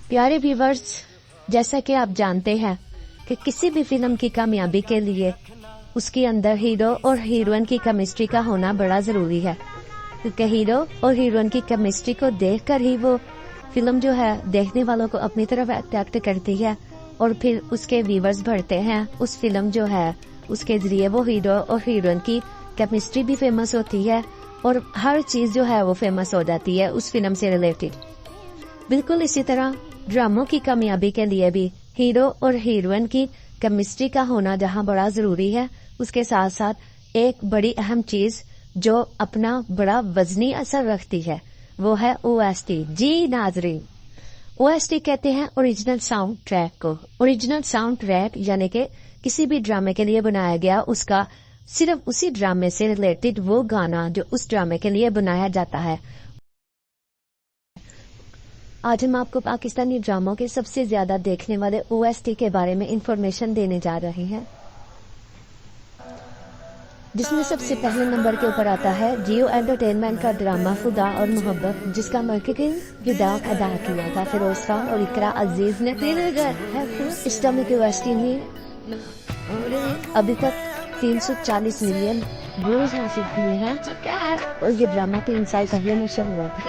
प्यारे व्यूवर्स, जैसा कि आप जानते हैं कि किसी भी फिल्म की कामयाबी के लिए उसके अंदर हीरो और हीरोइन की केमिस्ट्री का होना बड़ा जरूरी है, क्योंकि हीरो और हीरोइन की केमिस्ट्री को देखकर ही वो फिल्म जो है देखने वालों को अपनी तरफ अट्रैक्ट करती है और फिर उसके व्यूवर्स बढ़ते हैं। उस फिल्म जो है उसके जरिए वो हीरो और हीरोइन की केमिस्ट्री भी फेमस होती है और हर चीज जो है वो फेमस हो जाती है उस फिल्म से रिलेटेड। बिल्कुल इसी तरह ड्रामों की कामयाबी के लिए भी हीरो और हीरोइन की केमिस्ट्री का होना जहां बड़ा जरूरी है, उसके साथ साथ एक बड़ी अहम चीज जो अपना बड़ा वजनी असर रखती है वो है ओएसटी। जी नाजरीन, ओएसटी कहते हैं ओरिजिनल साउंड ट्रैक को। ओरिजिनल साउंड ट्रैक यानी कि किसी भी ड्रामे के लिए बनाया गया उसका सिर्फ उसी ड्रामे से रिलेटेड वो गाना जो उस ड्रामे के लिए बनाया जाता है। आज हम आपको पाकिस्तानी ड्रामों के सबसे ज्यादा देखने वाले ओएसटी के बारे में इंफॉर्मेशन देने जा रहे हैं, जिसमें सबसे पहले नंबर के ऊपर आता है जियो एंटरटेनमेंट का ड्रामा खुदा और मोहब्बत, जिसका मार्केटिंग किरदार अदा किया था फिरोज खान और इकरा अजीज ने। इस ड्रामे की ओएसटी में अभी तक 340 मिलियन व्यूज हासिल किए हैं और ये ड्रामा 3 साल पहले नशर हुआ था।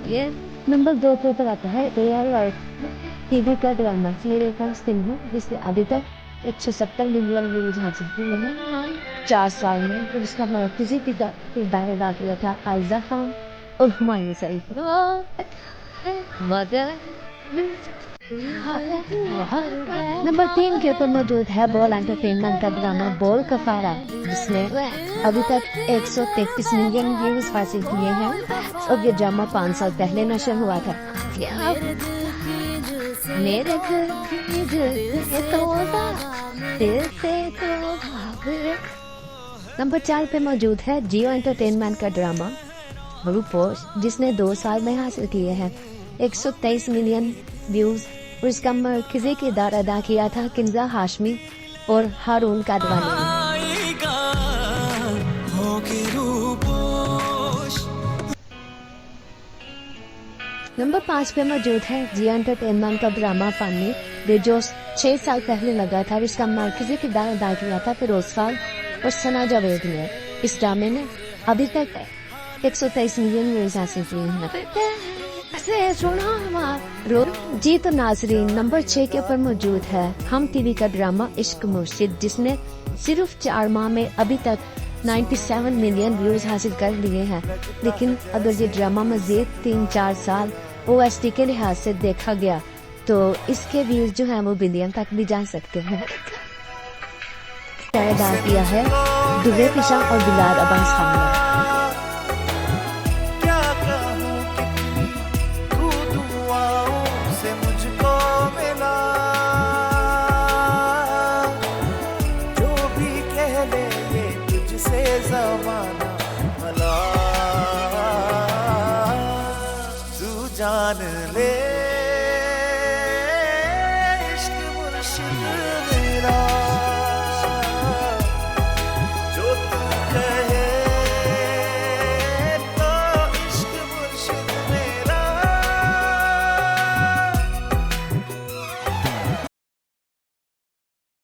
ये नंबर 2 पे ऊपर आता है AR टीवी का ड्रामा मेरे पास फिल्म है, जिससे अभी तक 170 मिलियन व्यूज हासिल किए हैं 4 साल में। फिर इसका किसी किरदार अदा किया था आयजा खान और हुमायूं सईद। नंबर 3 के ऊपर मौजूद है बॉल एंटरटेनमेंट का ड्रामा बोल कफारा, जिसने अभी तक 133 मिलियन व्यूज हासिल किए हैं और ये ड्रामा 5 साल पहले नशर हुआ था। मेरे नंबर 4 पे मौजूद है जियो एंटरटेनमेंट का ड्रामा रूपोश, जिसने 2 साल में हासिल किए हैं 123 मिलियन व्यूज और इसका मरकजी किरदार अदा किया था किंजा हाशमी और हारून कादवानी ने। नंबर 5 पे मौजूद है जियो एंटरटेनमेंट का ड्रामा फानी, जो 6 साल पहले लगा था। इसका मरकजी किरदार अदा किया था फिरोज खान और सना जावेद ने। इस ड्रामे ने अभी तक 123 मिलियन व्यूज हासिल किए हैं। जी तो नाजरीन, नंबर 6 के ऊपर मौजूद है हम टीवी का ड्रामा इश्क मुर्शिद, जिसने सिर्फ 4 माह में अभी तक 97 मिलियन व्यूज हासिल कर लिए हैं। लेकिन अगर ये ड्रामा मजीद 3-4 साल ओएसटी के लिहाज से देखा गया तो इसके व्यूज जो है वो बिलियन तक भी जा सकते हैं। अदा किया है दुबे पिशा और बिलाल अब्बास खान ने। जमाना भला तू जान ले।